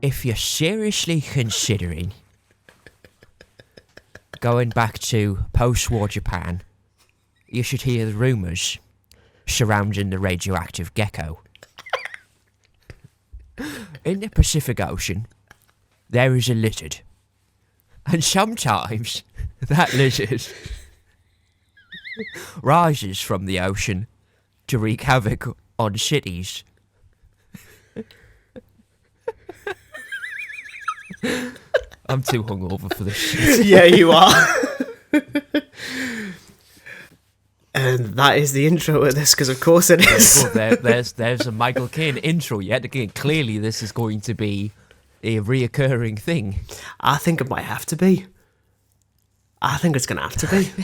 if you're seriously considering going back to post-war Japan, you should hear the rumours surrounding the radioactive gecko. In the Pacific Ocean, there is a lizard. And sometimes that lizard rises from the ocean to wreak havoc on cities. I'm too hungover for this shit. Yeah, you are. And that is the intro of this, because of course it is. Well, there's a Michael Caine intro yet again. Clearly this is going to be a reoccurring thing. I think it might have to be. I think it's going to have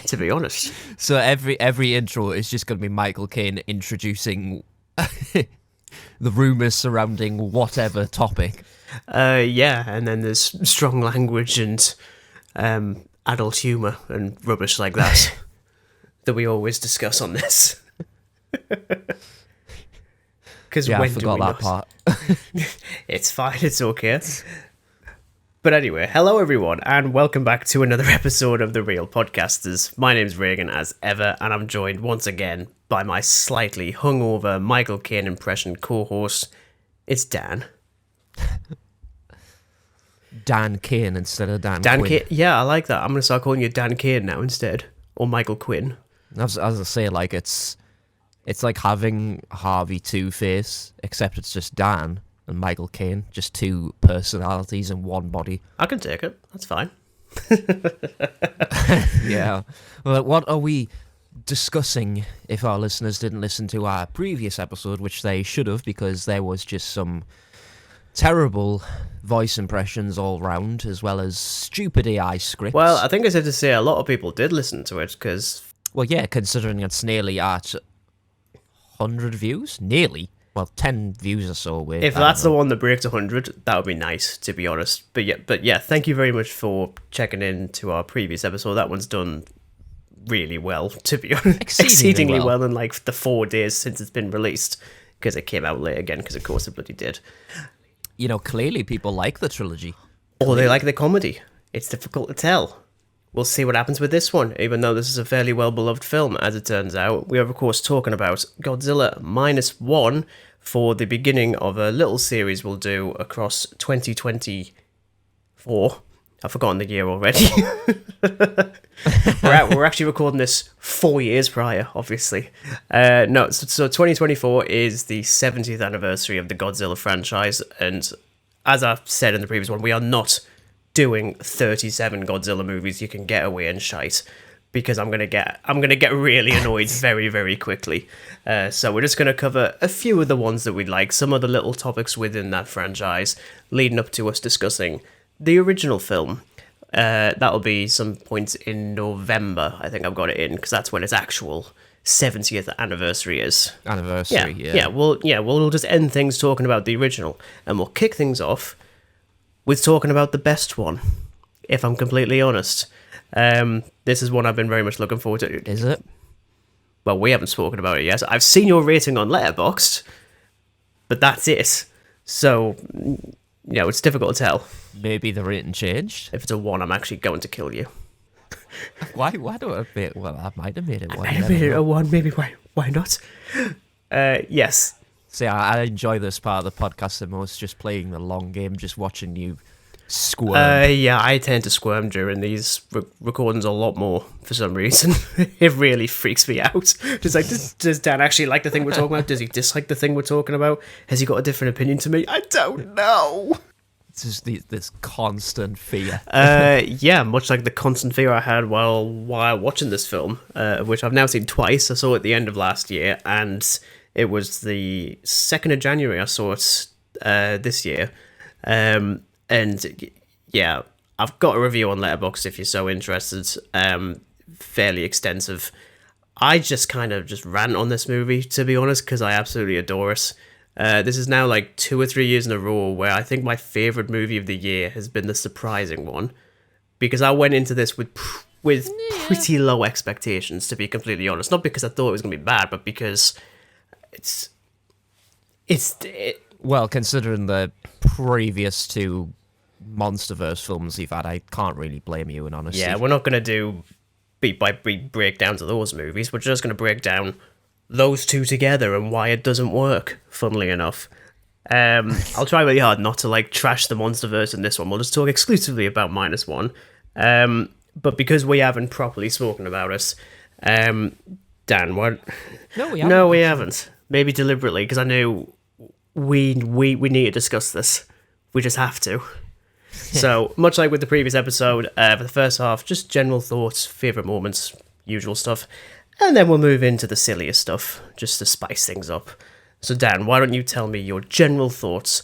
to be honest. So every intro is just going to be Michael Caine introducing the rumours surrounding whatever topic. Yeah, and then there's strong language and adult humour and rubbish like that that we always discuss on this. Because yeah, when I forgot do we that part. It's fine, it's okay. But anyway, hello everyone, and welcome back to another episode of The Real Podcasters. My name's Reagan, as ever, and I'm joined once again by my slightly hungover Michael Caine impression co-host. It's Dan. Dan Caine instead of Dan Dan Quinn. Caine, yeah, I like that. I'm going to start calling you Dan Caine now instead, or Michael Quinn. As I say, like it's like having Harvey Two-Face, except it's just Dan and Michael Caine, just two personalities in one body. I can take it. That's fine. Yeah. Well, what are we discussing if our listeners didn't listen to our previous episode, which they should have, because there was just some terrible voice impressions all round, as well as stupid AI scripts. Well, I think I said to say a lot of people did listen to it, because... Well, yeah, considering it's nearly at 100 views? Nearly. Well, 10 views or so away. If that's the one that breaks 100, that would be nice, to be honest. But yeah, thank you very much for checking in to our previous episode. That one's done really well, to be honest. Exceedingly well in like the 4 days since it's been released, because it came out late again, because of course it bloody did. You know, clearly people like the trilogy. Or they like the comedy. It's difficult to tell. We'll see what happens with this one, even though this is a fairly well-beloved film, as it turns out. We are, of course, talking about Godzilla Minus One for the beginning of a little series we'll do across 2024. I've forgotten the year already. We're actually recording this 4 years prior, obviously. So 2024 is the 70th anniversary of the Godzilla franchise, and as I said in the previous one, we are not doing 37 Godzilla movies you can get away and shite, because I'm gonna get really annoyed very, very quickly. So we're just gonna cover a few of the ones that we'd like, some of the little topics within that franchise, leading up to us discussing the original film. That'll be some point in November. I think I've got it in, because that's when its actual 70th anniversary is. Yeah. We'll just end things talking about the original, and we'll kick things off with talking about the best one, if I'm completely honest. This is one I've been very much looking forward to. Is it? Well, we haven't spoken about it yet. I've seen your rating on Letterboxd, but that's it. So, it's difficult to tell. Maybe the rating changed. If it's a 1, I'm actually going to kill you. Why do I make... Well, I might have made it 1. I might have made it a 1, maybe. Why not? Yes. See, I enjoy this part of the podcast the most, just playing the long game, just watching you squirm. Yeah, I tend to squirm during these recordings a lot more for some reason. It really freaks me out. Just like, does Dan actually like the thing we're talking about? Does he dislike the thing we're talking about? Has he got a different opinion to me? I don't know. It's just this constant fear. Yeah, much like the constant fear I had while watching this film, which I've now seen twice. I saw it at the end of last year, and it was the 2nd of January I saw it this year. And yeah, I've got a review on Letterboxd if you're so interested. Fairly extensive. I just kind of rant on this movie, to be honest, because I absolutely adore it. This is now like 2 or 3 years in a row where I think my favourite movie of the year has been The Surprising One, because I went into this with pretty low expectations, to be completely honest. Not because I thought it was going to be bad, but because Well, considering the previous two MonsterVerse films you've had, I can't really blame you in honesty. Yeah, we're not going to do beat by beat breakdowns of those movies. We're just going to break down those two together and why it doesn't work, funnily enough. I'll try really hard not to like trash the MonsterVerse in this one. We'll just talk exclusively about minus one. But because we haven't properly spoken about it, Dan, what? No, we haven't. No, we haven't. Maybe deliberately, because I knew we need to discuss this. We just have to. So, much like with the previous episode, for the first half, just general thoughts, favourite moments, usual stuff. And then we'll move into the sillier stuff, just to spice things up. So, Dan, why don't you tell me your general thoughts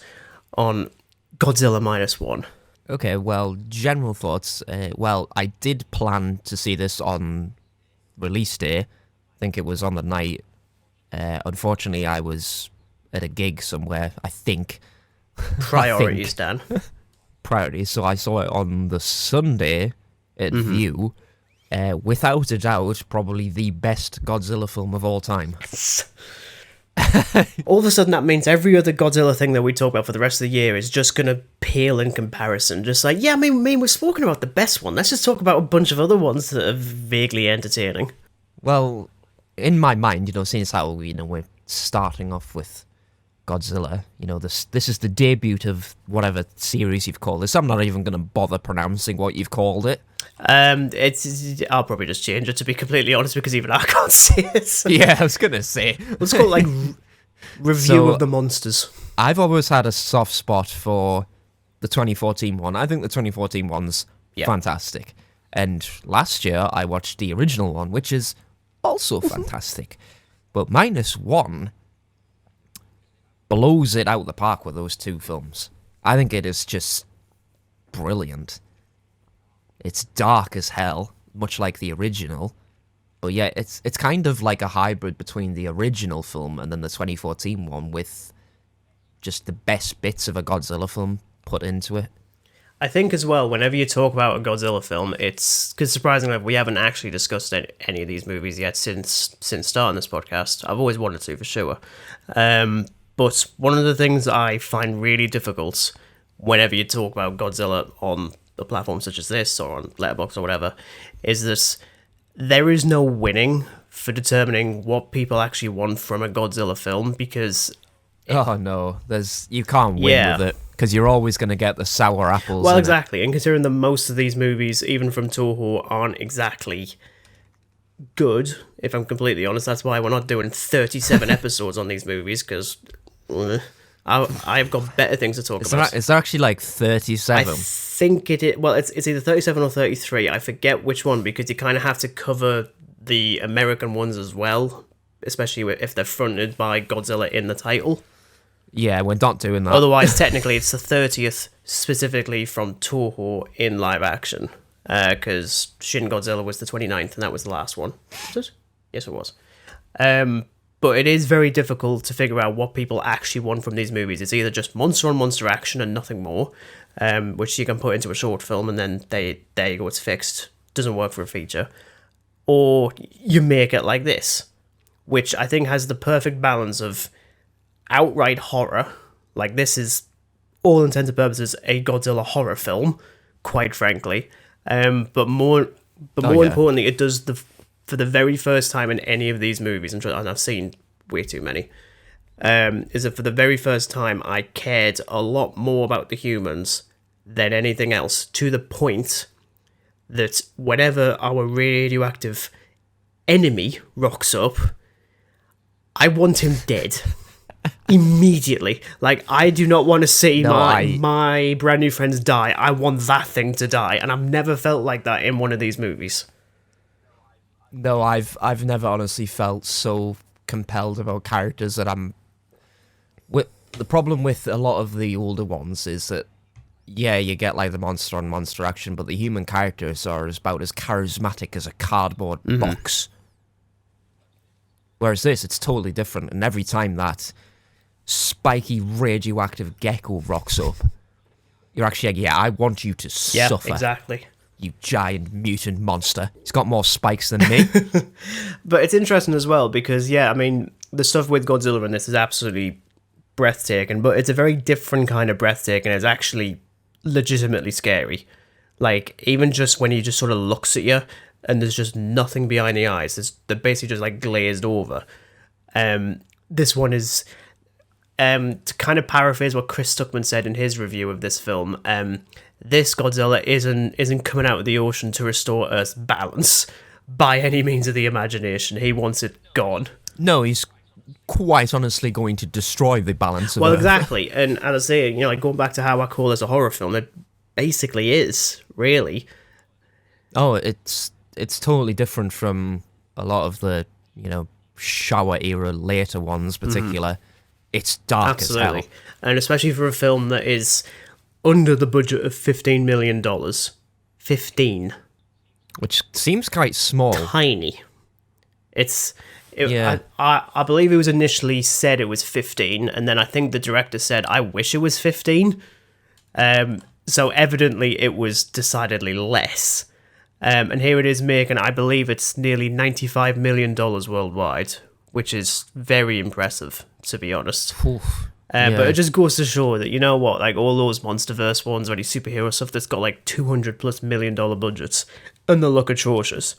on Godzilla minus one? Okay, well, general thoughts. Well, I did plan to see this on release day. I think it was on the night. Unfortunately, I was at a gig somewhere, I think. Priorities, Dan. Priorities. So I saw it on the Sunday at View. Without a doubt, probably the best Godzilla film of all time. All of a sudden, that means every other Godzilla thing that we talk about for the rest of the year is just going to pale in comparison. Just like, yeah, I mean, we've spoken about the best one. Let's just talk about a bunch of other ones that are vaguely entertaining. Well, in my mind, since how, we're starting off with Godzilla, this is the debut of whatever series you've called this. I'm not even going to bother pronouncing what you've called it. I'll probably just change it, to be completely honest, because even I can't see it. Yeah, I was going to say. Let's call it, like, Review of the Monsters. I've always had a soft spot for the 2014 one. I think the 2014 one's fantastic. And last year, I watched the original one, which is also fantastic. But minus one blows it out of the park with those two films. I think it is just brilliant. It's dark as hell, much like the original. But yeah, it's kind of like a hybrid between the original film and then the 2014 one, with just the best bits of a Godzilla film put into it. I think as well, whenever you talk about a Godzilla film, it's because surprisingly we haven't actually discussed any of these movies yet since starting this podcast. I've always wanted to, for sure. But one of the things I find really difficult whenever you talk about Godzilla on a platform such as this or on Letterboxd or whatever, is that there is no winning for determining what people actually want from a Godzilla film, because oh no, you can't win with it, because you're always going to get the sour apples. Well, exactly, and considering that most of these movies, even from Toho, aren't exactly good, if I'm completely honest, that's why we're not doing 37 episodes on these movies, because I've got better things to talk about. Is there actually like 37? I think it is. Well, it's either 37 or 33. I forget which one, because you kind of have to cover the American ones as well, especially if they're fronted by Godzilla in the title. Yeah, we're not doing that. Otherwise, technically, it's the 30th specifically from Toho in live action, because Shin Godzilla was the 29th, and that was the last one. Was it? Yes, it was. But it is very difficult to figure out what people actually want from these movies. It's either just monster on monster action and nothing more, which you can put into a short film and then there you go, it's fixed. Doesn't work for a feature. Or you make it like this, which I think has the perfect balance of outright horror. Like, this is, all intents and purposes, a Godzilla horror film, quite frankly. But more importantly, it does for the very first time in any of these movies, and I've seen way too many, is that for the very first time I cared a lot more about the humans than anything else, to the point that whenever our radioactive enemy rocks up, I want him dead. Immediately. Like, I do not want to see my brand new friends die. I want that thing to die, and I've never felt like that in one of these movies. No, I've never honestly felt so compelled about characters that I'm. The problem with a lot of the older ones is that, yeah, you get like the monster on monster action, but the human characters are about as charismatic as a cardboard box. Whereas this, it's totally different, and every time that spiky radioactive gecko rocks up, you're actually like, yeah, I want you to suffer. Yeah, exactly. You giant mutant monster. He's got more spikes than me. But it's interesting as well because, yeah, I mean, the stuff with Godzilla in this is absolutely breathtaking, but it's a very different kind of breathtaking. It's actually legitimately scary. Like, even just when he just sort of looks at you and there's just nothing behind the eyes, they're basically just like glazed over. This one is, to kind of paraphrase what Chris Stuckman said in his review of this film, this Godzilla isn't coming out of the ocean to restore Earth's balance by any means of the imagination. He wants it gone. No, he's quite honestly going to destroy the balance of Well, Earth. exactly. And as I say, like going back to how I call this a horror film, it basically is, really. Oh, it's totally different from a lot of the, Showa era later ones, particular. It's dark as hell. And especially for a film that is under the budget of $15 million. 15. Which seems quite small. Tiny. I believe it was initially said it was 15, and then I think the director said, I wish it was 15. So evidently it was decidedly less. And here it is making, I believe it's nearly $95 million worldwide, which is very impressive, to be honest. Oof. But it just goes to show that, you know what, like all those MonsterVerse ones or any superhero stuff that's got like $200+ million budgets, and they look atrocious.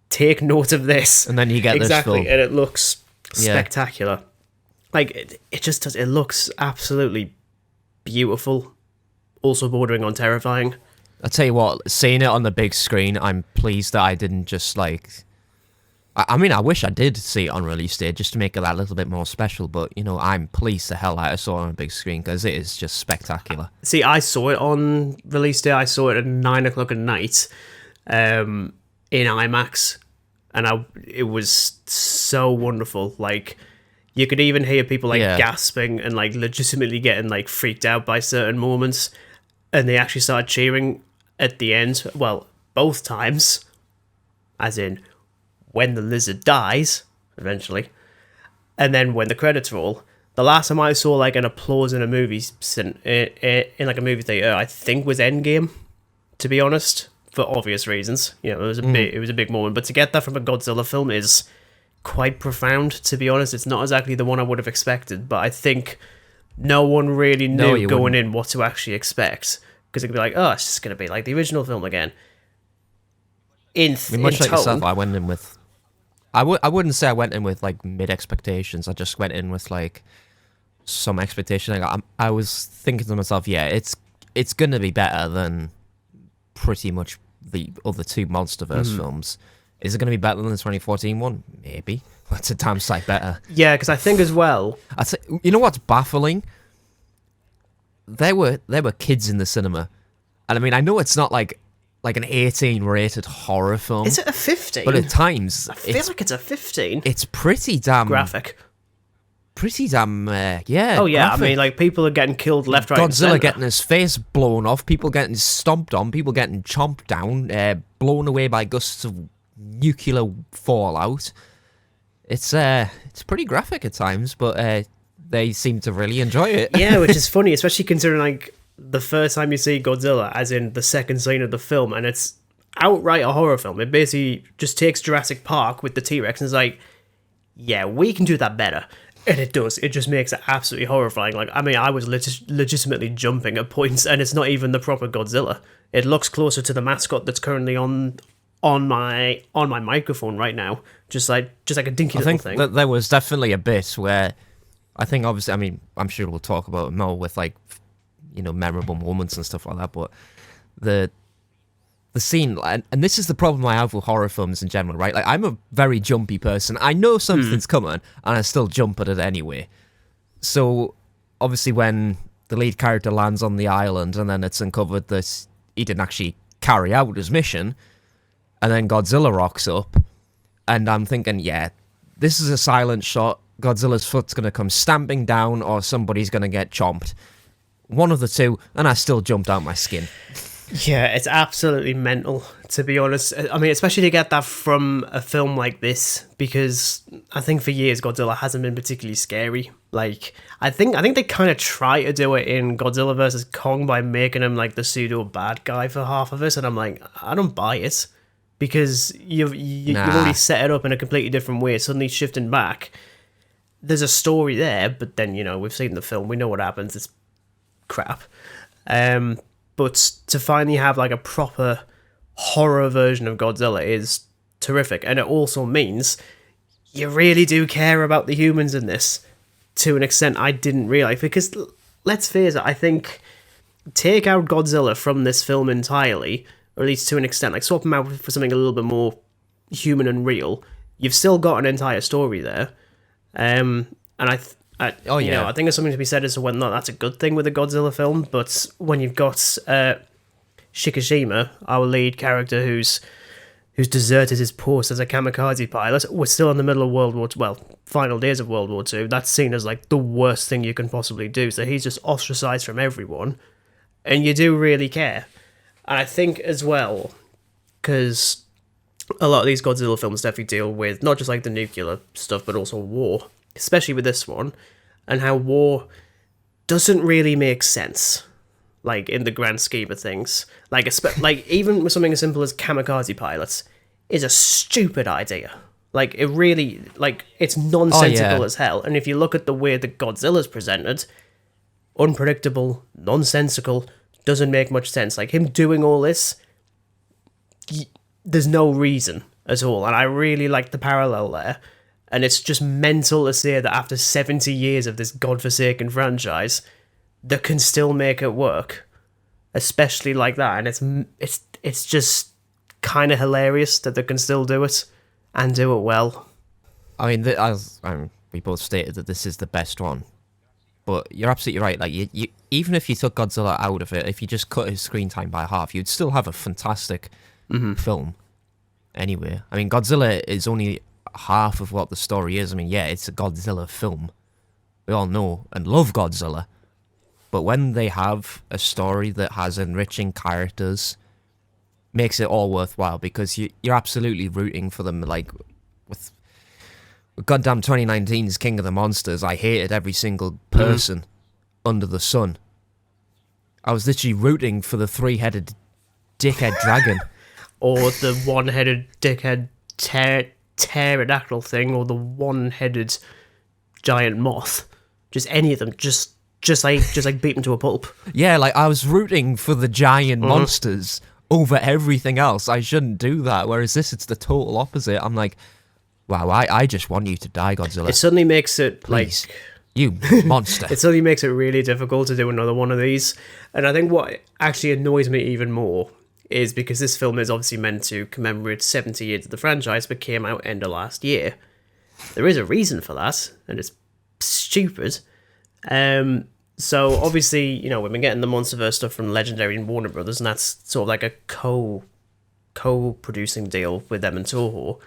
Take note of this. And then you get this film. Exactly, and it looks spectacular. Like, it just does, it looks absolutely beautiful, also bordering on terrifying. I'll tell you what, seeing it on the big screen, I'm pleased that I didn't just like... I mean, I wish I did see it on release day just to make it that little bit more special, but, I'm pleased the hell I saw it on a big screen because it is just spectacular. See, I saw it on release day. I saw it at 9 o'clock at night in IMAX, and it was so wonderful. Like, you could even hear people gasping and like legitimately getting like freaked out by certain moments, and they actually started cheering at the end. Well, both times, as in when the lizard dies eventually, and then when the credits roll. The last time I saw like an applause in a movie in like a movie theater, I think was Endgame, to be honest, for obvious reasons. It was a big moment, but to get that from a Godzilla film is quite profound, to be honest. It's not exactly the one I would have expected, but I think no one really knew going in what to actually expect, because it could be like, oh, it's just going to be like the original film again. Much like yourself, I went in with... I wouldn't say I went in with like mid expectations. I just went in with like some expectation. I was thinking to myself, yeah, it's gonna be better than pretty much the other two MonsterVerse films. Is it gonna be better than the 2014 one? Maybe. It's a damn sight better. Yeah, because I think as well. I'd say, you know what's baffling? There were kids in the cinema, and I mean, I know it's not like an 18 rated horror film. Is it a 15? But at times... I feel like it's a 15. It's pretty damn... graphic. Pretty damn, yeah. Oh, yeah, graphic. I mean, like, people are getting killed left, right, and Godzilla centre. getting his face blown off, people getting stomped on, people getting chomped down, blown away by gusts of nuclear fallout. It's pretty graphic at times, but they seem to really enjoy it. Yeah, which is funny, especially considering, like, the first time you see Godzilla, as in the second scene of the film, and it's outright a horror film. It basically just takes Jurassic Park with the T-Rex and is like, yeah, we can do that better. And it does. It just makes it absolutely horrifying. Like, I mean, I was legitimately jumping at points, and it's not even the proper Godzilla. It looks closer to the mascot that's currently on my microphone right now. Just like a dinky little thing. That there was definitely a bit where I think, obviously, I mean, I'm sure we'll talk about it more with like, memorable moments and stuff like that, but the scene, and this is the problem I have with horror films in general, right? Like, I'm a very jumpy person. I know something's coming, and I still jump at it anyway. So, obviously, when the lead character lands on the island, and then it's uncovered that he didn't actually carry out his mission, and then Godzilla rocks up, and I'm thinking, yeah, this is a silent shot, Godzilla's foot's going to come stamping down, or somebody's going to get chomped. One of the two, and I still jumped out my skin. Yeah, it's absolutely mental, to be honest. I mean, especially to get that from a film like this, because I think for years Godzilla hasn't been particularly scary. Like, I think they kind of try to do it in Godzilla vs. Kong by making him like the pseudo bad guy for half of it, and I'm like, I don't buy it, because you've already set it up in a completely different way, suddenly shifting back. there's a story there, but then, we've seen the film, we know what happens, it's crap. But to finally have like a proper horror version of Godzilla is terrific, and it also means you really do care about the humans in this to an extent I didn't realize, because let's face it, I think take out Godzilla from this film entirely, or at least to an extent, like swap him out for something a little bit more human and real, you've still got an entire story there. And I think there's something to be said as to whether or not that's a good thing with a Godzilla film, but when you've got Shikishima, our lead character who's deserted his post as a kamikaze pilot, we're still in the middle of final days of World War II, that's seen as like the worst thing you can possibly do, so he's just ostracized from everyone, and you do really care. And I think as well, because a lot of these Godzilla films definitely deal with not just like the nuclear stuff, but also war, especially with this one, and how war doesn't really make sense, like in the grand scheme of things. Like even with something as simple as kamikaze pilots is a stupid idea. Like it really, like it's nonsensical as hell. And if you look at the way that Godzilla's presented, unpredictable, nonsensical, doesn't make much sense. Like him doing all this, there's no reason at all, and I really like the parallel there. And it's just mental to say that after 70 years of this godforsaken franchise, they can still make it work, especially like that. And it's just kind of hilarious that they can still do it and do it well. I mean, we both stated that this is the best one, but you're absolutely right. Like you even if you took Godzilla out of it, if you just cut his screen time by half, you'd still have a fantastic film. Anyway, I mean, Godzilla is only half of what the story is. I mean, yeah, it's a Godzilla film. We all know and love Godzilla. But when they have a story that has enriching characters, makes it all worthwhile, because you're absolutely rooting for them. Like, with goddamn 2019's King of the Monsters, I hated every single person under the sun. I was literally rooting for the three-headed dickhead dragon. Or the one-headed dickhead pterodactyl thing, or the one-headed giant moth. Just any of them, just like beat them to a pulp. Yeah, like I was rooting for the giant monsters over everything else. I shouldn't do that. Whereas this, it's the total opposite. I'm like, wow, I just want you to die, Godzilla. It suddenly makes it Please. like You monster. It suddenly makes it really difficult to do another one of these. And I think what actually annoys me even more is because this film is obviously meant to commemorate 70 years of the franchise, but came out end of last year. There is a reason for that, and it's stupid. So obviously, we've been getting the MonsterVerse stuff from Legendary and Warner Brothers, and that's sort of like a co-producing deal with them and Toho.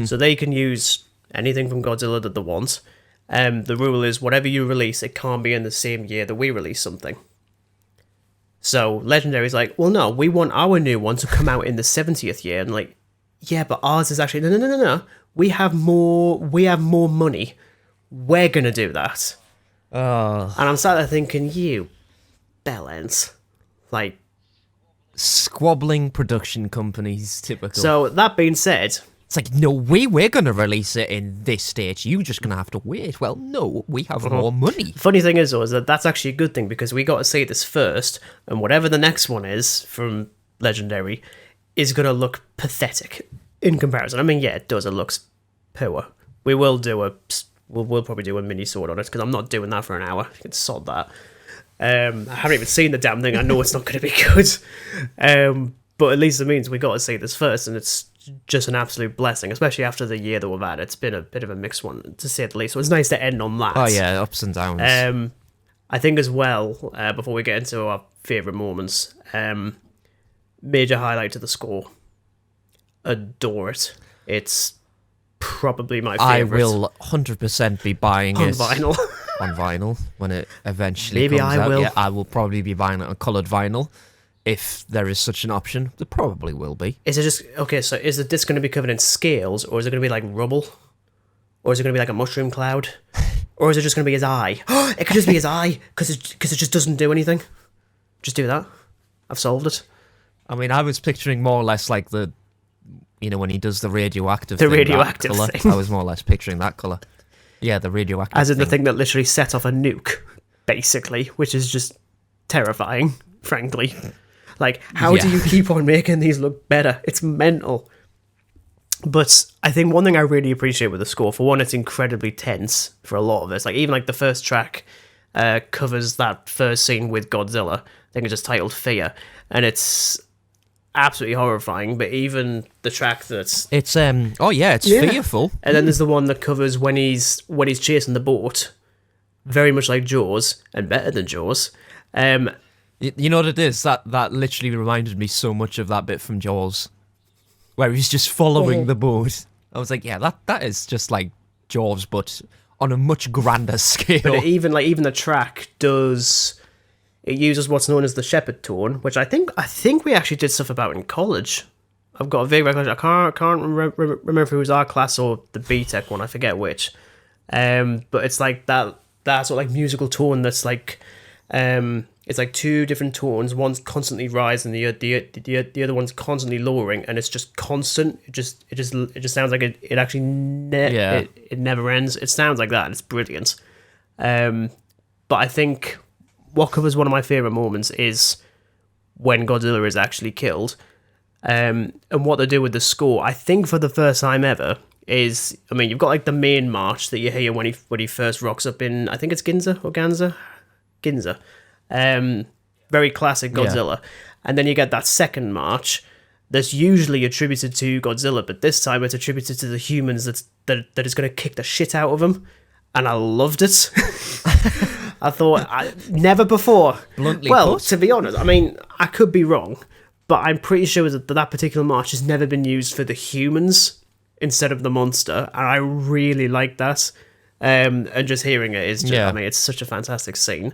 So they can use anything from Godzilla that they want. The rule is whatever you release, it can't be in the same year that we release something. So Legendary's like, well, no, we want our new one to come out in the 70th year. And like, yeah, but ours is actually no. We have more money. We're gonna do that. And I'm sat there thinking, you bellends, like squabbling production companies, typical. So that being said, it's like, no, we're going to release it in this stage. You're just going to have to wait. Well, no, we have more money. Funny thing is, though, is that that's actually a good thing, because we got to see this first, and whatever the next one is from Legendary is going to look pathetic in comparison. I mean, yeah, it does. It looks poor. We'll probably do a mini-sword on it, because I'm not doing that for an hour. You can sod that. I haven't even seen the damn thing. I know it's not going to be good. But at least it means we got to see this first, and it's just an absolute blessing, especially after the year that we've had. It's been a bit of a mixed one, to say the least. So it's nice to end on that. Oh, yeah, ups and downs. I think as well, before we get into our favourite moments, major highlight to the score. Adore it. It's probably my favourite. I will 100% be buying on it vinyl. On vinyl when it eventually Maybe comes I out. will. Yeah, I will probably be buying it on coloured vinyl. If there is such an option, there probably will be. Is it just... Okay, so is the disc going to be covered in scales, or is it going to be like rubble? Or is it going to be like a mushroom cloud? Or is it just going to be his eye? It could just be his eye, because it just doesn't do anything. Just do that. I've solved it. I mean, I was picturing more or less like the... when he does the radioactive The thing, radioactive colour. thing. I was more or less picturing that colour. Yeah, the radioactive As in the thing. thing that literally set off a nuke, basically, which is just terrifying, frankly. Like, how do you keep on making these look better? It's mental. But I think one thing I really appreciate with the score, for one, it's incredibly tense for a lot of it. Like, even like the first track covers that first scene with Godzilla. I think it's just titled Fear. And it's absolutely horrifying, but even the track that's... It's fearful. And then there's the one that covers when he's chasing the boat. Very much like Jaws, and better than Jaws. You know what it is? That literally reminded me so much of that bit from Jaws, where he's just following the boat. I was like, yeah, that is just like Jaws, but on a much grander scale. But even the track does... It uses what's known as the shepherd tone, which I think we actually did stuff about in college. I've got a vague recollection. I can't remember if it was our class or the BTEC one. I forget which. But it's like that sort of like musical tone that's like... it's like two different tones. One's constantly rising, the other one's constantly lowering, and it's just constant. It just sounds like it actually it never ends. It sounds like that, and it's brilliant. But I think what covers one of my favorite moments is when Godzilla is actually killed, and what they do with the score. I think for the first time ever is, I mean, you've got like the main march that you hear when he first rocks up in, I think it's Ginza. Very classic Godzilla. And then you get that second march that's usually attributed to Godzilla, but this time it's attributed to the humans that is going to kick the shit out of him. And I loved it. I thought, never before. Bluntly well, put. to be honest, I mean, I could be wrong, but I'm pretty sure that particular march has never been used for the humans instead of the monster, and I really like that. And just hearing it is just, I mean, it's such a fantastic scene.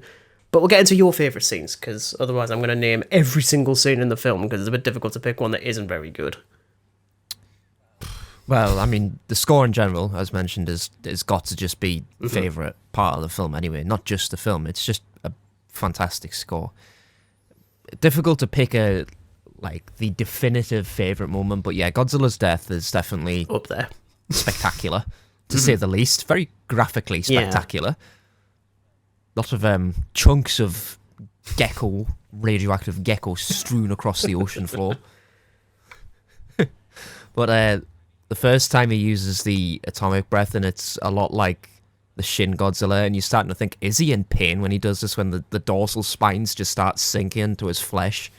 But we'll get into your favourite scenes, because otherwise I'm going to name every single scene in the film, because it's a bit difficult to pick one that isn't very good. Well, I mean, the score in general, as mentioned, is got to just be favourite part of the film anyway. Not just the film, it's just a fantastic score. Difficult to pick the definitive favourite moment, but yeah, Godzilla's death is definitely up there. Spectacular, to say the least. Very graphically spectacular. Lot of chunks of radioactive gecko strewn across the ocean floor. But the first time he uses the atomic breath, and it's a lot like the Shin Godzilla, and you're starting to think, is he in pain when he does this, when the dorsal spines just start sinking into his flesh?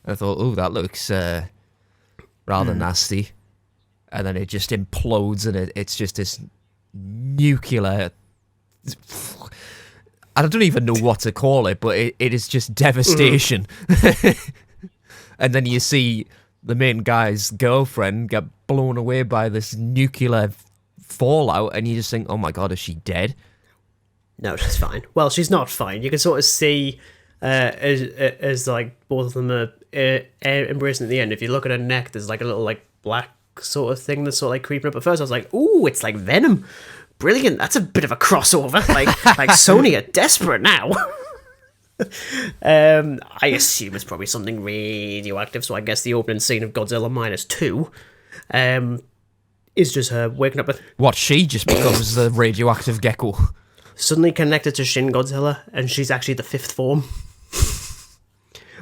And I thought, oh, that looks rather nasty. And then it just implodes, and it's just this nuclear... I don't even know what to call it, but it is just devastation. And then you see the main guy's girlfriend get blown away by this nuclear fallout, and you just think, oh my god, is she dead? No, she's fine. Well, she's not fine. You can sort of see as like both of them are embracing at the end. If you look at her neck, there's like a little like black sort of thing that's sort of like creeping up. At first I was like, ooh, it's like Venom. Brilliant. That's a bit of a crossover. Like Sony are desperate now. I assume it's probably something radioactive, so I guess the opening scene of Godzilla Minus 2 is just her waking up with... What, she just becomes the radioactive gecko? Suddenly connected to Shin Godzilla, and she's actually the fifth form.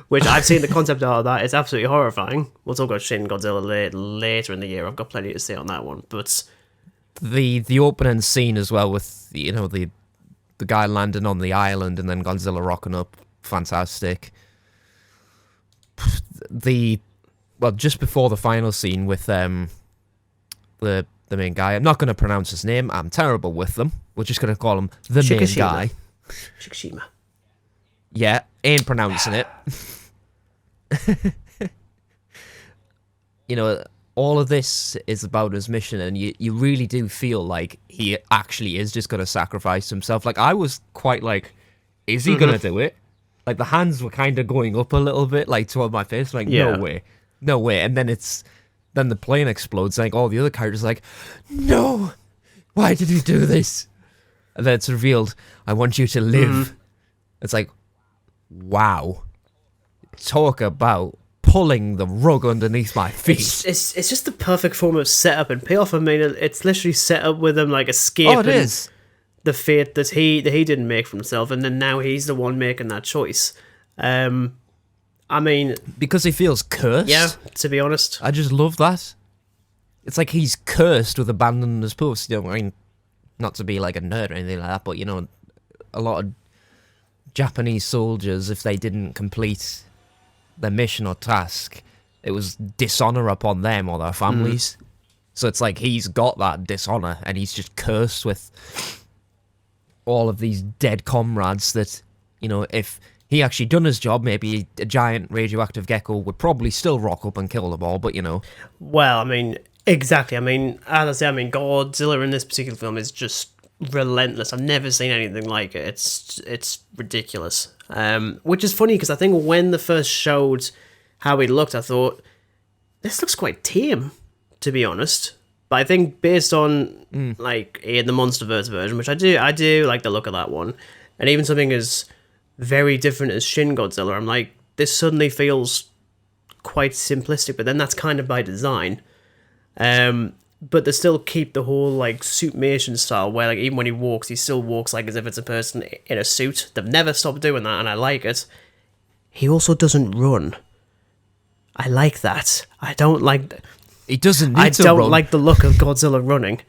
Which I've seen the concept art of that. It's absolutely horrifying. We'll talk about Shin Godzilla later in the year. I've got plenty to say on that one, but... The opening scene as well, with the guy landing on the island and then Godzilla rocking up, fantastic. Just before the final scene with the main guy, I'm not going to pronounce his name. I'm terrible with them. We're just going to call him the main guy. Shikishima. Yeah, ain't pronouncing it. All of this is about his mission, and you really do feel like he actually is just going to sacrifice himself. Like, I was quite like, is he going to do it? Like, the hands were kind of going up a little bit, like, toward my face. Like, no way. And then the plane explodes, like, all the other characters are like, no, why did he do this? And then it's revealed, I want you to live. It's like, wow. Talk about pulling the rug underneath my feet. It's just the perfect form of setup and payoff. I mean, it's literally set up with him like escaping. Oh, it is. the fate that he didn't make for himself, and then now he's the one making that choice. I mean, Because he feels cursed. yeah, to be honest. I just love that. It's like he's cursed with abandoning his post. You know, I mean, not to be like a nerd or anything like that, but you know, a lot of Japanese soldiers, if they didn't complete their mission or task, it was dishonor upon them or their families. So it's like he's got that dishonor, and he's just cursed with all of these dead comrades that, you know, if he actually done his job, maybe a giant radioactive gecko would probably still rock up and kill them all, but you know. Well, I mean, exactly. I mean, as I say, I mean, Godzilla in this particular film is just relentless. I've never seen anything like it. It's ridiculous. Which is funny because I think when they first showed how he looked, I thought, this looks quite tame, to be honest. But I think based on like the MonsterVerse version, which I do like the look of that one, and even something as very different as Shin Godzilla, I'm like, this suddenly feels quite simplistic, but then that's kind of by design. But they still keep the whole like suitmation style where like even when he walks, he still walks like as if it's a person in a suit. They've never stopped doing that, and I like it. He also doesn't run. I like that. I don't like. He doesn't need to I don't run. like the look of Godzilla running.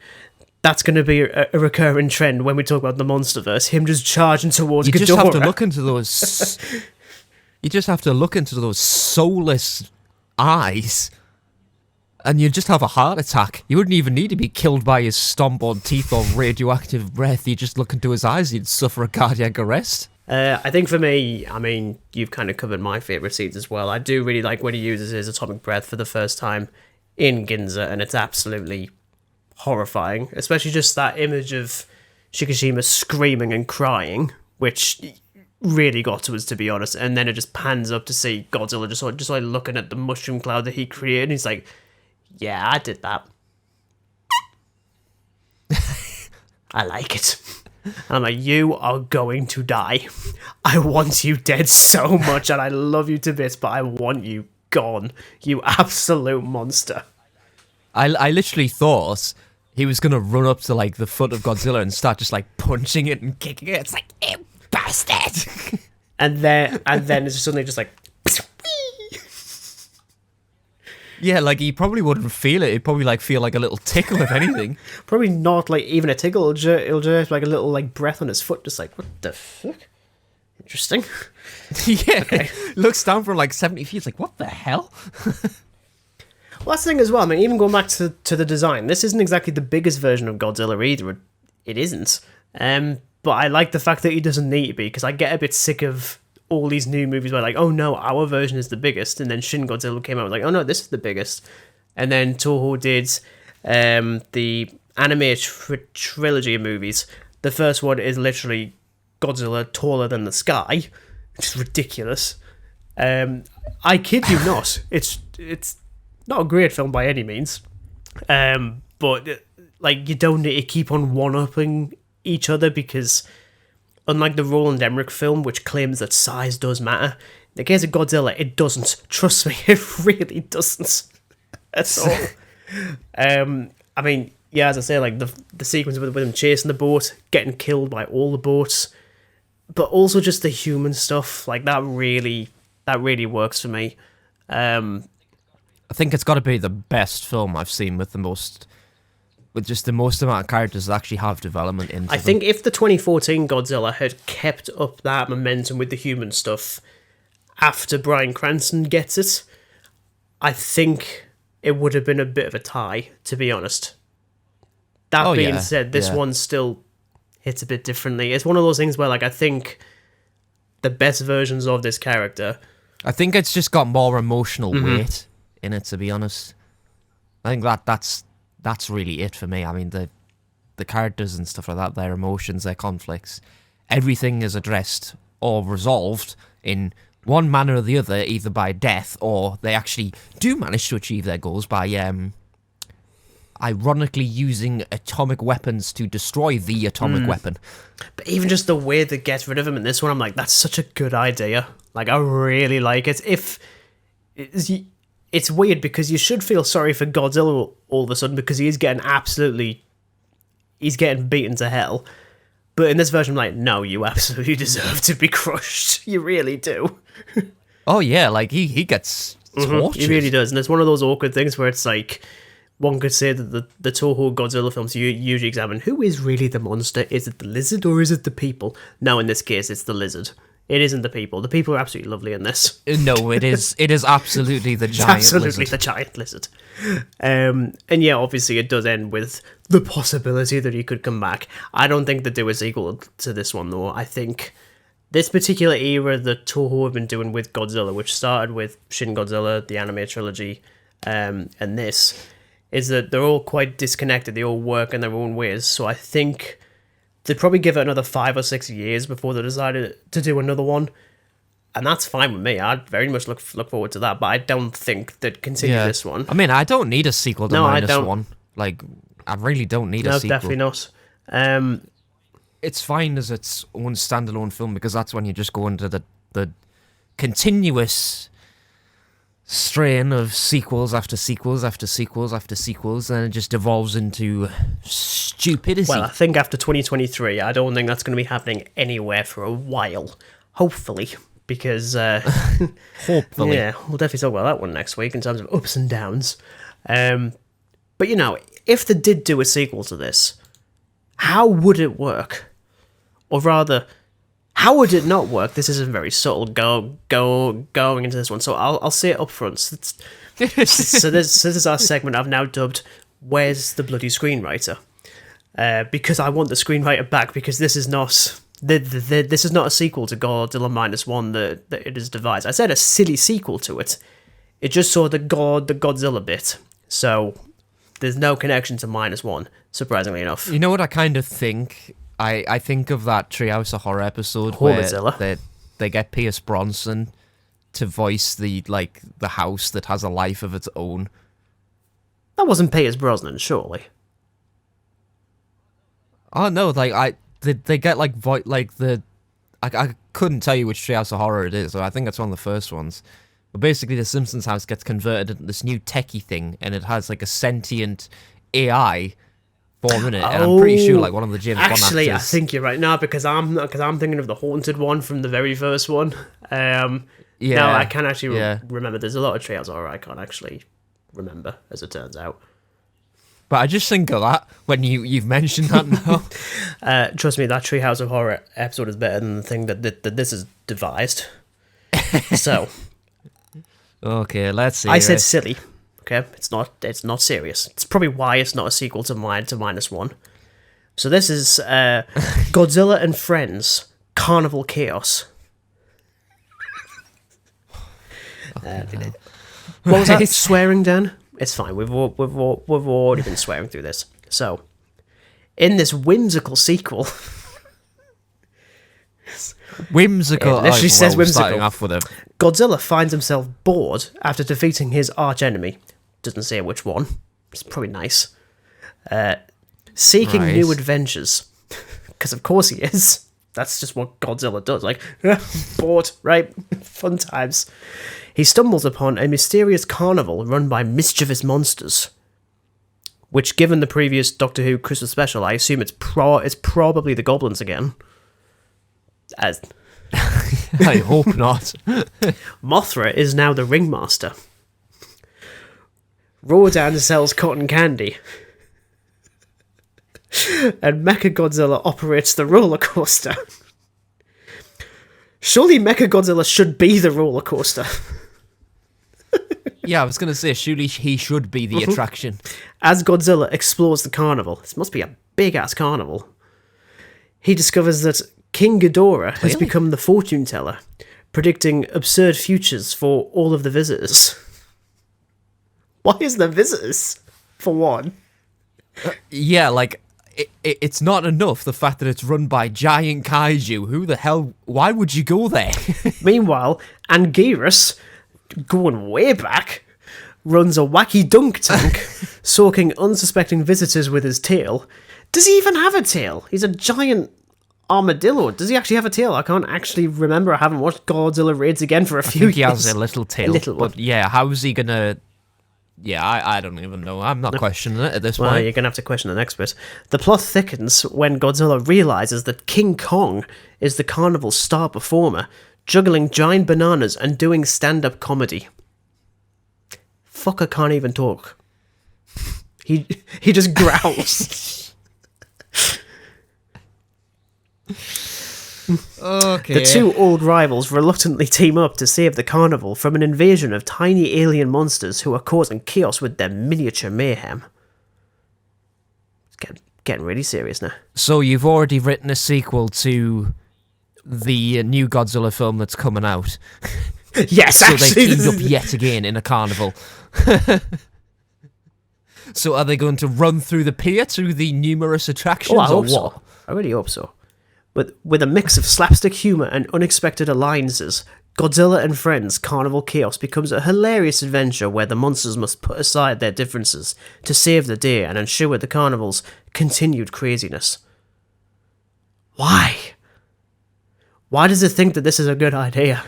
That's going to be a recurring trend when we talk about the MonsterVerse. Him just charging towards You Ghidorah. just have to look into those. You just have to look into those soulless eyes, and you just have a heart attack. You wouldn't even need to be killed by his stomp on teeth or radioactive breath. You just look into his eyes, you'd suffer a cardiac arrest. I think for me, I mean, you've kind of covered my favourite scenes as well. I do really like when he uses his atomic breath for the first time in Ginza, and it's absolutely horrifying. Especially just that image of Shikishima screaming and crying, which really got to us, to be honest. And then it just pans up to see Godzilla just like looking at the mushroom cloud that he created. And he's like, yeah, I did that. I like it. And I'm like, you are going to die. I want you dead so much, and I love you to bits, but I want you gone. You absolute monster. I literally thought he was gonna run up to like the foot of Godzilla and start just like punching it and kicking it. It's like, you bastard! And then it's suddenly just like, Yeah, like he probably wouldn't feel it. He'd probably like feel like a little tickle, if anything. probably not like even a tickle. It'll just like a little like breath on his foot, just like, what the fuck? Interesting. Yeah, Okay. looks down from like 70 feet. It's like, what the hell? Well, that's the thing as well. I mean, even going back to the design, this isn't exactly the biggest version of Godzilla either. It isn't. But I like the fact that he doesn't need to be, because I get a bit sick of all these new movies where like, oh no, our version is the biggest, and then Shin Godzilla came out like, oh no, this is the biggest. And then Toho did the anime trilogy of movies. The first one is literally Godzilla taller than the sky, which is ridiculous. I kid you not. It's not a great film by any means, but like you don't need to keep on one-upping each other, because unlike the Roland Emmerich film, which claims that size does matter, in the case of Godzilla, it doesn't. Trust me, it really doesn't at all. I mean, yeah, as I say, like the sequence with him chasing the boat, getting killed by all the boats, but also just the human stuff, like that really works for me. I think it's got to be the best film I've seen with just the most amount of characters that actually have development into I them. think if the 2014 Godzilla had kept up that momentum with the human stuff after Bryan Cranston gets it, I think it would have been a bit of a tie, to be honest. That being said, this one still hits a bit differently. It's one of those things where, like, I think the best versions of this character... I think it's just got more emotional weight in it, to be honest. I think that's really it for me. I mean, the characters and stuff like that, their emotions, their conflicts, everything is addressed or resolved in one manner or the other, either by death or they actually do manage to achieve their goals by ironically using atomic weapons to destroy the atomic weapon. But even just the way they get rid of him in this one, I'm like, that's such a good idea. Like, I really like it. It's weird because you should feel sorry for Godzilla all of a sudden, because he's getting beaten to hell. But in this version, I'm like, no, you absolutely deserve to be crushed. You really do. Oh yeah, like he gets tortured. He really does. And it's one of those awkward things where it's like, one could say that the Toho Godzilla films you usually examine, who is really the monster? Is it the lizard or is it the people? No, in this case, it's the lizard. It isn't the people. The people are absolutely lovely in this. No, it is. It is absolutely the giant Absolutely lizard. the giant lizard. And yeah, obviously it does end with the possibility that he could come back. I don't think they do a sequel to this one, though. I think this particular era that Toho have been doing with Godzilla, which started with Shin Godzilla, the anime trilogy, and this, is that they're all quite disconnected. They all work in their own ways. So I think they'd probably give it another 5 or 6 years before they decided to do another one. And that's fine with me. I'd very much look forward to that. But I don't think they'd continue this one. I mean, I don't need a sequel to No, I Minus don't. One. Like, I really don't need a No, sequel. definitely not. It's fine as its own standalone film because that's when you just go into the continuous strain of sequels after sequels after sequels after sequels, and it just evolves into stupidity. Well, I think after 2023, I don't think that's going to be happening anywhere for a while. Hopefully. Because, Hopefully. yeah, we'll definitely talk about that one next week in terms of ups and downs. But, you know, if they did do a sequel to this, how would it work? Or rather, how would it not work? This isn't very subtle going into this one, so I'll say it up front. So this is our segment I've now dubbed, Where's the Bloody Screenwriter? Because I want the screenwriter back, because this is not... This is not a sequel to Godzilla Minus One that it is devised. I said a silly sequel to it. It just saw the Godzilla bit. So there's no connection to Minus One, surprisingly enough. You know what I kind of think? I think of that Treehouse of Horror episode Godzilla. where they get Pierce Bronson to voice the house that has a life of its own. That wasn't Pierce Brosnan, surely. Oh no, like they get like I couldn't tell you which Treehouse of Horror it is, so I think it's one of the first ones. But basically, the Simpsons house gets converted into this new techie thing, and it has like a sentient AI form in it. And I'm pretty sure like one of the James Bond Actually, actors. I think you're right. No, because I'm thinking of the haunted one from the very first one. No, I can't actually remember. There's a lot of Treehouse of Horror I can't actually remember, as it turns out. But I just think of that when you've mentioned that now. Trust me, that Treehouse of Horror episode is better than the thing that this is devised. So, Okay, let's see. I said silly. Okay, it's not serious. It's probably why it's not a sequel to Minus One. So this is Godzilla and Friends: Carnival Chaos. What was that? Swearing, Dan? It's fine. We've already been swearing through this. So, in this whimsical sequel, Whimsical. It literally says whimsical. Starting off with a Godzilla finds himself bored after defeating his archenemy. Doesn't say which one. It's probably nice. Seeking new adventures. Because of course he is. That's just what Godzilla does. Like, bored, right? Fun times. He stumbles upon a mysterious carnival run by mischievous monsters. Which, given the previous Doctor Who Christmas special, I assume it's probably the goblins again. As I hope not. Mothra is now the ringmaster. Rodan sells cotton candy. And Mechagodzilla operates the roller coaster. Surely Mechagodzilla should be the roller coaster. Yeah, I was going to say, surely he should be the attraction. As Godzilla explores the carnival, this must be a big-ass carnival, he discovers that King Ghidorah has become the fortune teller, predicting absurd futures for all of the visitors. Why is there visitors, for one? Yeah, like, it's not enough, the fact that it's run by giant kaiju. Who the hell... Why would you go there? Meanwhile, Anguirus, going way back, runs a wacky dunk tank, soaking unsuspecting visitors with his tail. Does he even have a tail? He's a giant armadillo. Does he actually have a tail? I can't actually remember. I haven't watched Godzilla Raids again for a few years. He has a little tail. A little one. But yeah, how is he going to Yeah, I don't even know. I'm not questioning it at this Well, point. you're going to have to question the next bit. The plot thickens when Godzilla realizes that King Kong is the carnival's star performer, juggling giant bananas and doing stand-up comedy. Fucker can't even talk. He just growls. Okay. The two old rivals reluctantly team up to save the carnival from an invasion of tiny alien monsters who are causing chaos with their miniature mayhem. It's getting really serious now. So you've already written a sequel to the new Godzilla film that's coming out. Yes, So actually, they teamed up yet again in a carnival. So are they going to run through the pier to the numerous attractions, I or hope what? so. I really hope so. With a mix of slapstick humour and unexpected alliances, Godzilla and Friends Carnival Chaos becomes a hilarious adventure where the monsters must put aside their differences to save the day and ensure the carnival's continued craziness. Why? Why does it think that this is a good idea?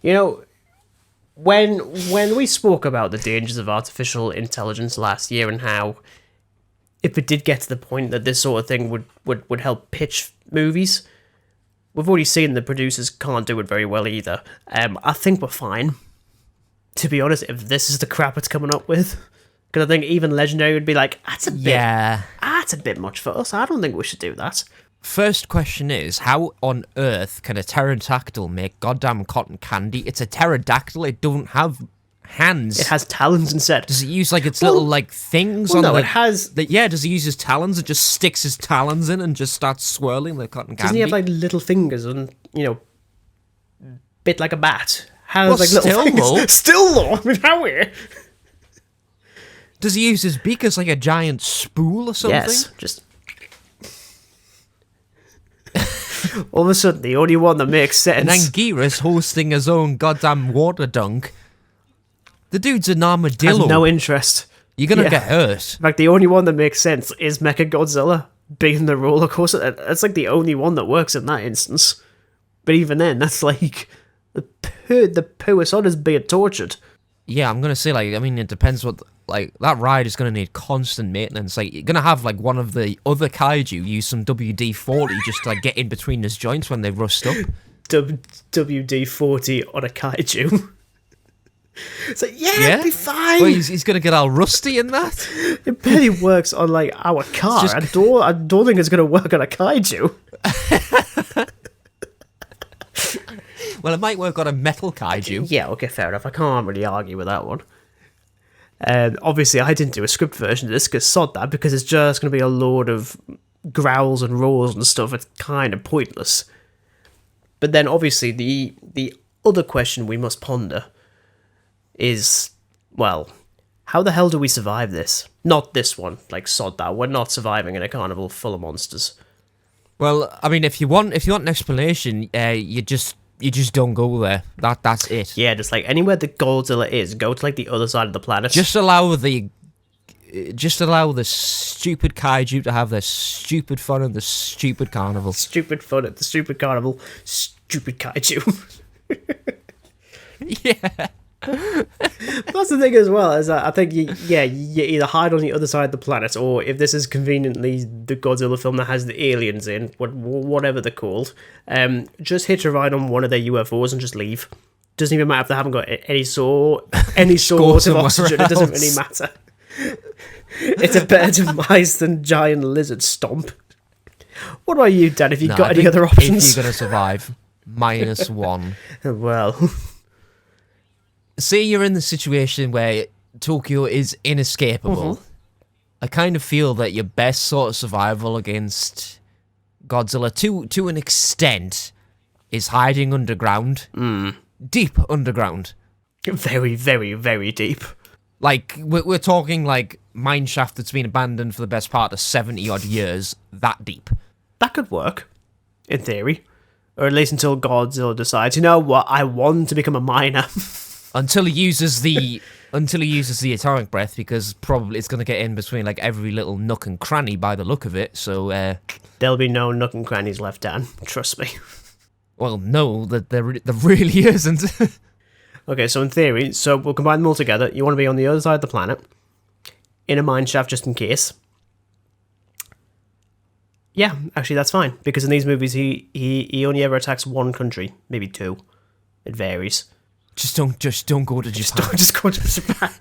You know, when we spoke about the dangers of artificial intelligence last year and how if it did get to the point that this sort of thing would help pitch movies, we've already seen the producers can't do it very well either. I think we're fine, to be honest, if this is the crap it's coming up with. Because I think even Legendary would be like, that's a bit much for us. I don't think we should do that. First question is, how on earth can a pterodactyl make goddamn cotton candy? It's a pterodactyl, it don't have hands. It has talons instead. Does it use like its little like things well, on no, the... it has... Yeah, does he use his talons and just sticks his talons in and just starts swirling the cotton candy? Doesn't he have like little fingers and, you know, bit like a bat? Has Well, like little still, fingers. though. Still though, I mean, how weird. Does he use his beak as like a giant spool or something? Yes, just... All of a sudden, the only one that makes sense... And Anguirus hosting his own goddamn water dunk. The dude's an armadillo. has no interest. You're gonna Yeah. get hurt. In fact, the only one that makes sense is Mechagodzilla being the roller coaster. That's like the only one that works in that instance. But even then, that's like the poor son is being tortured. Yeah, I'm gonna say, like, I mean, it depends what, like, that ride is gonna need constant maintenance. Like, you're gonna have, like, one of the other kaiju use some WD-40 just to, like, get in between his joints when they rust up. WD-40 on a kaiju. It's like, yeah, it'd be fine. Well, he's gonna get all rusty in that. It barely works on, like, our car. just- I don't think it's going to work on a kaiju. Well, it might work on a metal kaiju. Yeah, okay, fair enough. I can't really argue with that one. Obviously, I didn't do a script version of this because sod that, because it's just going to be a load of growls and roars and stuff. It's kind of pointless. But then, obviously, the other question we must ponder is, well, how the hell do we survive this? Not this one, like sod that. We're not surviving in a carnival full of monsters. Well, I mean, if you want an explanation, you just don't go there. That's it. Yeah, just like anywhere that Godzilla is, go to like the other side of the planet. Just allow the stupid kaiju to have their stupid fun in the stupid carnival. Stupid fun at the stupid carnival. Stupid kaiju. Yeah. That's the thing as well, is that I think you either hide on the other side of the planet, or if this is conveniently the Godzilla film that has the aliens in, whatever they're called, just hitch a ride on one of their UFOs and just leave. Doesn't even matter if they haven't got any sort of oxygen. It doesn't really matter. It's a better demise than giant lizard stomp. What about you, Dan? Have you got any other options? If you're gonna survive, -1. Well, say you're in the situation where Tokyo is inescapable. I kind of feel that your best sort of survival against Godzilla, to an extent, is hiding underground. Deep underground. very, very, very deep. Like, we're talking, like, mineshaft that's been abandoned for the best part of 70-odd years, that deep. That could work, in theory. Or at least until Godzilla decides, you know what, I want to become a miner. Until he uses the atomic breath, because probably it's going to get in between, like, every little nook and cranny by the look of it, so, There'll be no nook and crannies left, Dan. Trust me. well, no, there really isn't. Okay, so in theory, so we'll combine them all together. You want to be on the other side of the planet, in a mine shaft just in case. Yeah, actually that's fine, because in these movies he only ever attacks one country, maybe two. It varies. Just don't go to Japan. Just go to Japan.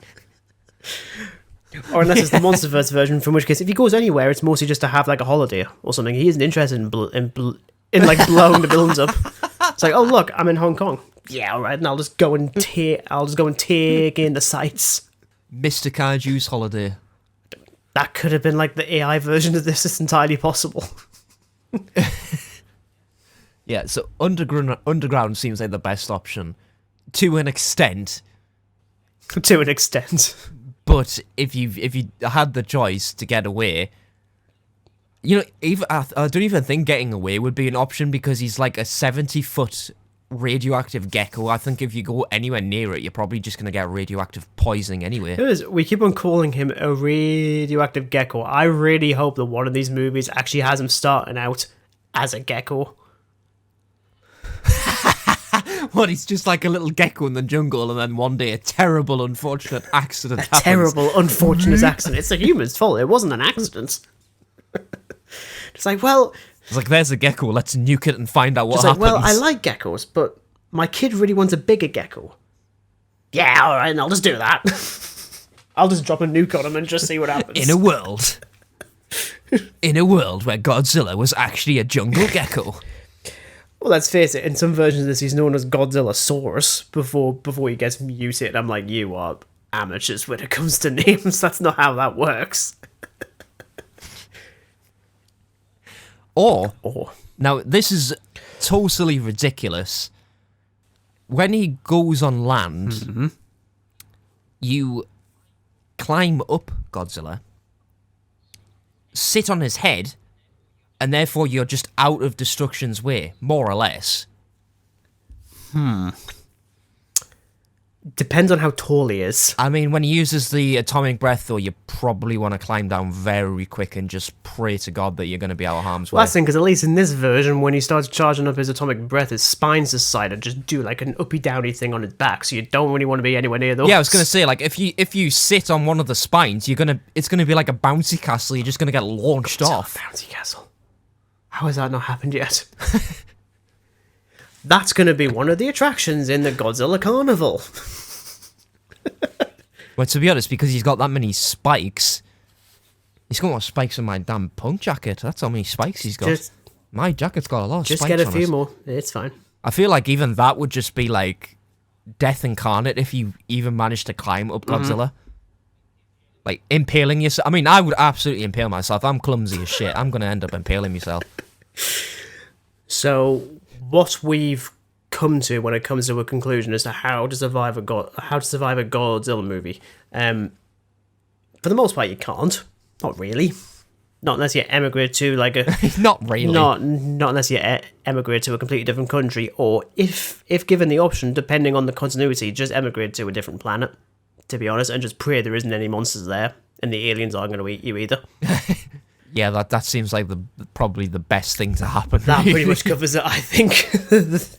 Or unless it's the MonsterVerse version, from which case if he goes anywhere, it's mostly just to have like a holiday or something. He isn't interested in like blowing the buildings up. It's like, oh look, I'm in Hong Kong. Yeah, all right, and I'll just go and take in the sights. Mr. Kaiju's holiday. That could have been like the AI version of this. It's entirely possible. Yeah, so underground seems like the best option to an extent. To an extent. But if you had the choice to get away, you know, I don't even think getting away would be an option because he's like a 70-foot radioactive gecko. I think if you go anywhere near it, you're probably just going to get radioactive poisoning anyway. We keep on calling him a radioactive gecko. I really hope that one of these movies actually has him starting out as a gecko. What, he's just like a little gecko in the jungle, and then one day a terrible, unfortunate accident happens. Terrible, unfortunate accident. It's the human's fault. It wasn't an accident. It's like, well... It's like, there's a gecko, let's nuke it and find out what It's happens. like, well, I like geckos, but my kid really wants a bigger gecko. Yeah, all right, I'll just do that. I'll just drop a nuke on him and just see what happens. In a world where Godzilla was actually a jungle gecko. Well, let's face it, in some versions of this, he's known as Godzillasaurus before he gets mutated. I'm like, you are amateurs when it comes to names. That's not how that works. Or, now this is totally ridiculous. When he goes on land, you climb up Godzilla, sit on his head, and therefore you're just out of destruction's way, more or less. Depends on how tall he is. I mean, when he uses the atomic breath, though, you probably want to climb down very quick and just pray to God that you're going to be out of harm's way. Last thing, because at least in this version, when he starts charging up his atomic breath, his spine's aside and just do like an uppy-downy thing on his back, so you don't really want to be anywhere near those. Yeah, I was going to say, like, if you sit on one of the spines, it's going to be like a bouncy castle. You're just going to get launched off. Bouncy castle. How has that not happened yet? That's going to be one of the attractions in the Godzilla Carnival. Well, to be honest, because he's got that many spikes, he's got more spikes in my damn punk jacket. That's how many spikes he's got. My jacket's got a lot of spikes on it. Just get a few more. It's fine. I feel like even that would just be like death incarnate if you even managed to climb up Godzilla. Like, impaling yourself. I mean, I would absolutely impale myself. I'm clumsy as shit. I'm going to end up impaling myself. So, what we've come to when it comes to a conclusion as to how to survive a Godzilla movie. For the most part, you can't. Not really. Not unless you emigrate to like a... Not really. Not unless you emigrate to a completely different country, or if given the option, depending on the continuity, just emigrate to a different planet, to be honest, and just pray there isn't any monsters there, and the aliens aren't going to eat you either. Yeah, that seems like probably the best thing to happen. That pretty much covers it, I think.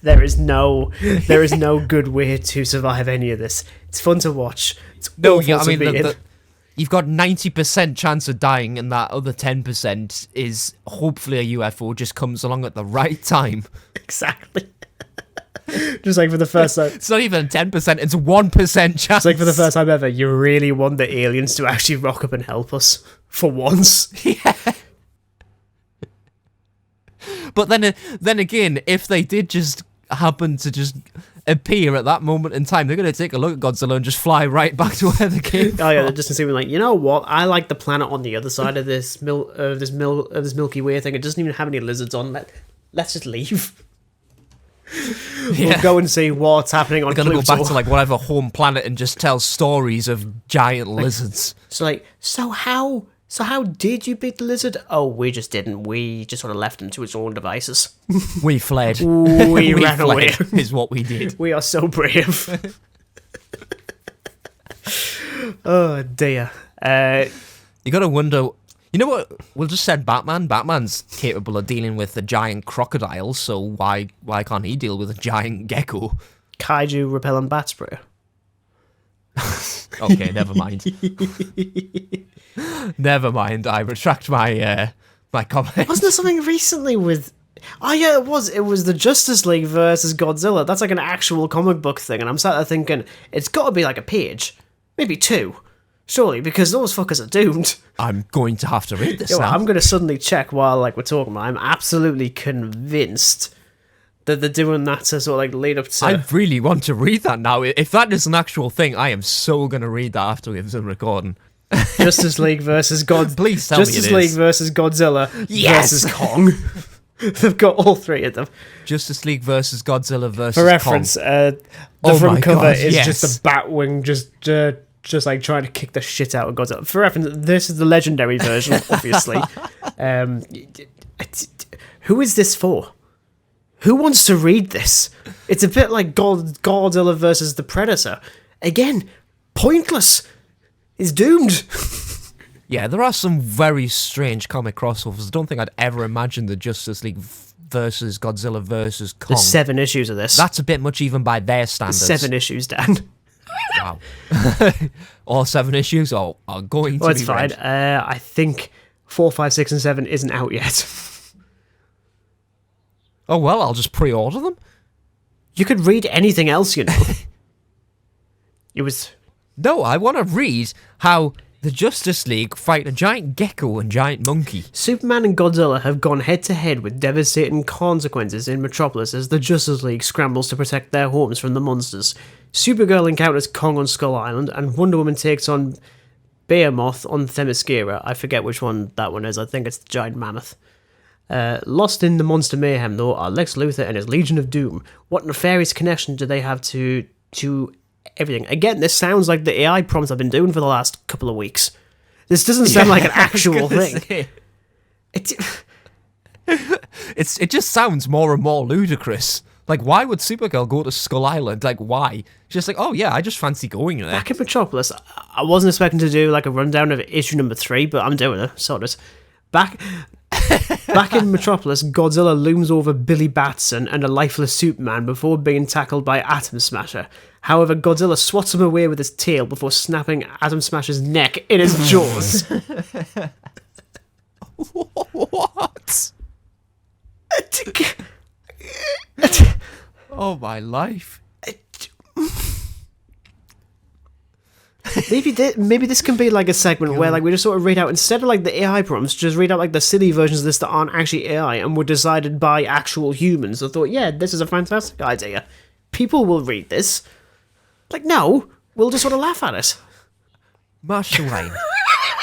There is no good way to survive any of this. It's fun to watch. It's awful to be in. You've got 90% chance of dying, and that other 10% is hopefully a UFO just comes along at the right time. Exactly. Just like for the first time. It's not even 10%, it's 1% chance. It's like for the first time ever, you really want the aliens to actually rock up and help us. For once. Yeah. But then again, if they did just happen to just appear at that moment in time, they're going to take a look at Godzilla and just fly right back to where they came from. Oh yeah, they're just going to be like, you know what? I like the planet on the other side of this Milky Way thing. It doesn't even have any lizards on. Let's just leave. Yeah. We'll go and see what's happening on Pluto. We're going to go back to like whatever home planet and just tell stories of giant lizards. So how did you beat the lizard? Oh, we just didn't. We just sort of left him to its own devices. We fled. We ran away. Is what we did. We are so brave. Oh dear. You got to wonder. You know what? We'll just send Batman. Batman's capable of dealing with the giant crocodiles, so why can't he deal with a giant gecko? Kaiju repellent bat sprayer. Okay, never mind. Never mind. I retract my my comment. Wasn't there something recently with... Oh yeah, it was. It was the Justice League versus Godzilla. That's like an actual comic book thing, and I'm sat there thinking, it's got to be like a page. Maybe 2. Surely, because those fuckers are doomed. I'm going to have to read this now. I'm going to suddenly check while like we're talking. I'm absolutely convinced that they're doing that to sort of like lead up to... I really want to read that now. If that is an actual thing, I am so going to read that after we've done recording. Justice League versus Please tell me it Justice is. League versus Godzilla Yes! versus Kong. They've got all 3 of them. Justice League versus Godzilla versus For reference, Kong. the Oh front my cover God, is yes. just a Batwing just like trying to kick the shit out of Godzilla. For reference, this is the legendary version, obviously. Who is this for? Who wants to read this? It's a bit like Godzilla versus the Predator. Again, pointless. It's doomed. Yeah, there are some very strange comic crossovers. I don't think I'd ever imagined the Justice League versus Godzilla versus Kong. There's 7 issues of this. That's a bit much even by their standards. 7 issues, Dan. Wow. All 7 issues are going to Well, be it's fine. read. I think 4, 5, 6, and 7 isn't out yet. Oh, well, I'll just pre-order them. You could read anything else, you know. It was... No, I want to read how the Justice League fight a giant gecko and giant monkey. Superman and Godzilla have gone head-to-head with devastating consequences in Metropolis as the Justice League scrambles to protect their homes from the monsters. Supergirl encounters Kong on Skull Island, and Wonder Woman takes on Behemoth on Themyscira. I forget which one that one is. I think it's the giant mammoth. Lost in the monster mayhem, though, are Lex Luthor and his Legion of Doom. What nefarious connection do they have to everything? Again, this sounds like the AI prompts I've been doing for the last couple of weeks. This doesn't sound like an actual thing. It just sounds more and more ludicrous. Like, why would Supergirl go to Skull Island? Like, why? She's like, oh yeah, I just fancy going there. Back in Metropolis, I wasn't expecting to do like a rundown of issue number 3, but I'm doing it, sort of. Back in Metropolis, Godzilla looms over Billy Batson and a lifeless Superman before being tackled by Atom Smasher. However, Godzilla swats him away with his tail before snapping Atom Smasher's neck in his jaws. What? Oh my life. Maybe this can be like a segment where like we just sort of read out, instead of like the AI prompts, just read out like the silly versions of this that aren't actually AI and were decided by actual humans. I thought, yeah, this is a fantastic idea. People will read this. Like, no, we'll just sort of laugh at it. Marshall Wayne,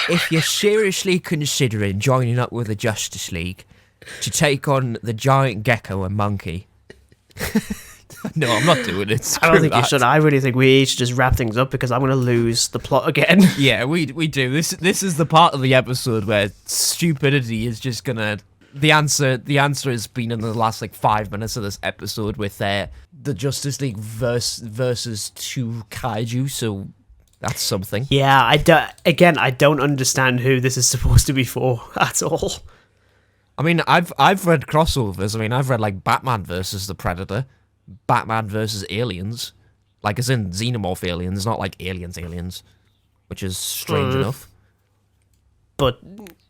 if you're seriously considering joining up with the Justice League to take on the giant gecko and monkey... No, I'm not doing it. I don't think you should. I really think we should just wrap things up because I'm going to lose the plot again. Yeah, we do. This is the part of the episode where stupidity is just gonna... The answer has been in the last like 5 minutes of this episode with the Justice League versus 2 Kaiju, so that's something. Yeah, I don't understand who this is supposed to be for at all. I mean, I've read crossovers. I mean, I've read like Batman versus the Predator, Batman versus aliens, like as in xenomorph aliens, not like aliens, which is strange enough. But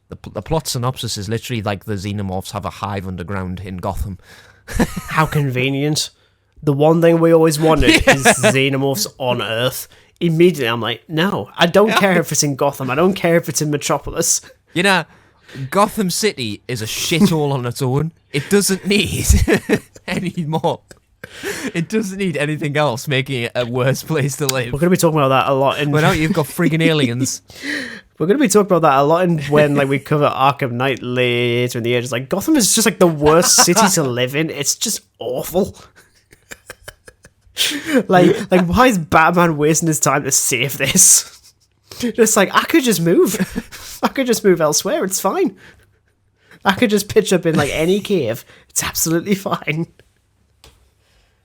the plot synopsis is literally like the xenomorphs have a hive underground in Gotham. how convenient. The one thing we always wanted is xenomorphs on Earth. Immediately, I'm like, no, I don't care if it's in Gotham. I don't care if it's in Metropolis. You know, Gotham City is a shithole on its own. It doesn't need any more. It doesn't need anything else making it a worse place to live. We're going to be talking about that a lot. Well, now you've got friggin' aliens. We're going to be talking about that a lot when like we cover Arkham Knight later in the year. It's like, Gotham is just like the worst city to live in. It's just awful. like why is Batman wasting his time to save this? Just like, I could just move. I could just move elsewhere. It's fine. I could just pitch up in like any cave. It's absolutely fine.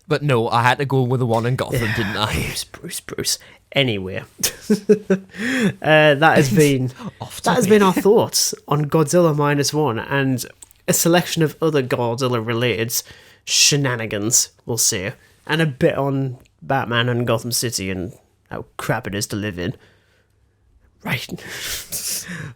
But no, I had to go with the one in Gotham, didn't I? Bruce. Anyway, that has been our thoughts on Godzilla Minus One and a selection of other Godzilla related shenanigans, we'll say. and a bit on Batman and Gotham City and how crap it is to live in. Right.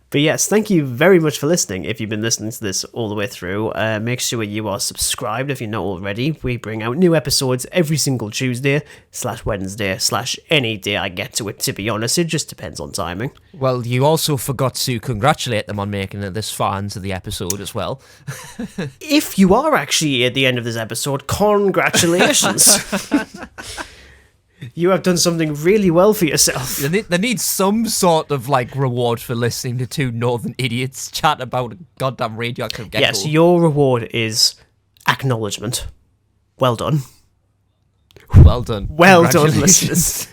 But yes, thank you very much for listening. If you've been listening to this all the way through, make sure you are subscribed if you're not already. We bring out new episodes every single Tuesday / Wednesday / any day I get to it, to be honest. It just depends on timing. Well, you also forgot to congratulate them on making it this far into the episode as well. If you are actually at the end of this episode, congratulations. You have done something really well for yourself. They need some sort of like reward for listening to two northern idiots chat about a goddamn radioactive gecko. Yes, your reward is acknowledgement. Well done. Well done. Well done, listeners.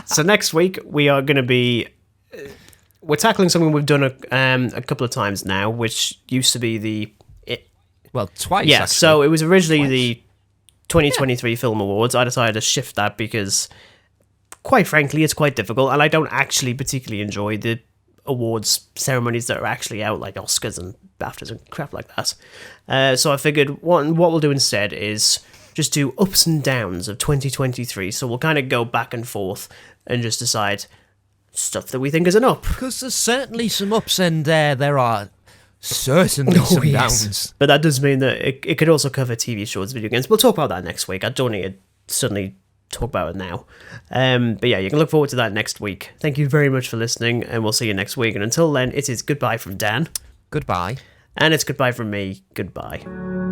So next week we are going to be... we're tackling something we've done a couple of times now, which used to be well, twice, yeah, actually. so it was originally the 2023 Film Awards. I decided to shift that because, quite frankly, it's quite difficult, and I don't actually particularly enjoy the awards ceremonies that are actually out, like Oscars and BAFTAs and crap like that. So I figured what we'll do instead is just do ups and downs of 2023. So we'll kind of go back and forth and just decide stuff that we think is an up. Because there's certainly some ups and there are certainly some downs. But that does mean that it could also cover TV shows, video games. We'll talk about that next week. I don't need to suddenly talk about it now. But yeah, you can look forward to that next week. Thank you very much for listening, and we'll see you next week. And until then, it is goodbye from Dan. Goodbye. And it's goodbye from me. Goodbye.